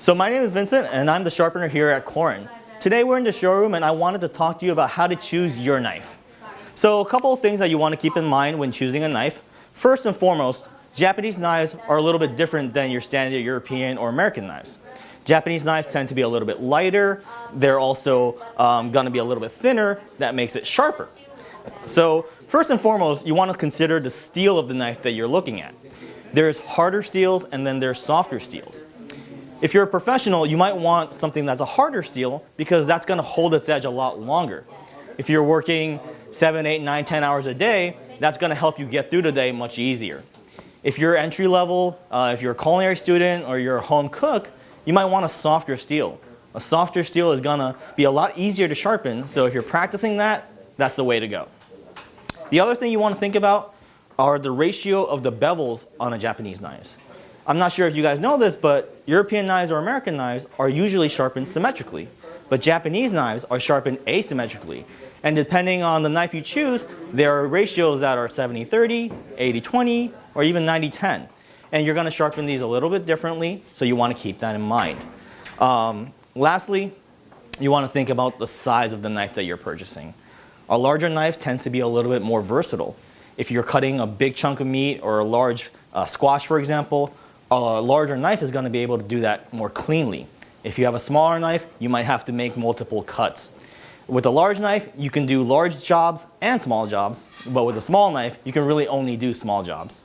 So my name is Vincent and I'm the sharpener here at Korin. Today we're in the showroom and I wanted to talk to you about how to choose your knife. So a couple of things that you want to keep in mind when choosing a knife. First and foremost, Japanese knives are a little bit different than your standard European or American knives. Japanese knives tend to be a little bit lighter. They're also going to be a little bit thinner. That makes it sharper. So first and foremost, you want to consider the steel of the knife that you're looking at. There's harder steels and then there's softer steels. If you're a professional, you might want something that's a harder steel because that's going to hold its edge a lot longer. If you're working 7, 8, 9, 10 hours a day, that's going to help you get through the day much easier. If you're entry level, if you're a culinary student or you're a home cook, you might want a softer steel. A softer steel is going to be a lot easier to sharpen, so if you're practicing that, that's the way to go. The other thing you want to think about are the ratio of the bevels on a Japanese knives. I'm not sure if you guys know this, but European knives or American knives are usually sharpened symmetrically, but Japanese knives are sharpened asymmetrically. And depending on the knife you choose, there are ratios that are 70-30, 80-20, or even 90-10. And you're going to sharpen these a little bit differently, so you want to keep that in mind. Lastly, you want to think about the size of the knife that you're purchasing. A larger knife tends to be a little bit more versatile. If you're cutting a big chunk of meat or a large squash, for example, a larger knife is going to be able to do that more cleanly. If you have a smaller knife, you might have to make multiple cuts. With a large knife, you can do large jobs and small jobs, but with a small knife, you can really only do small jobs.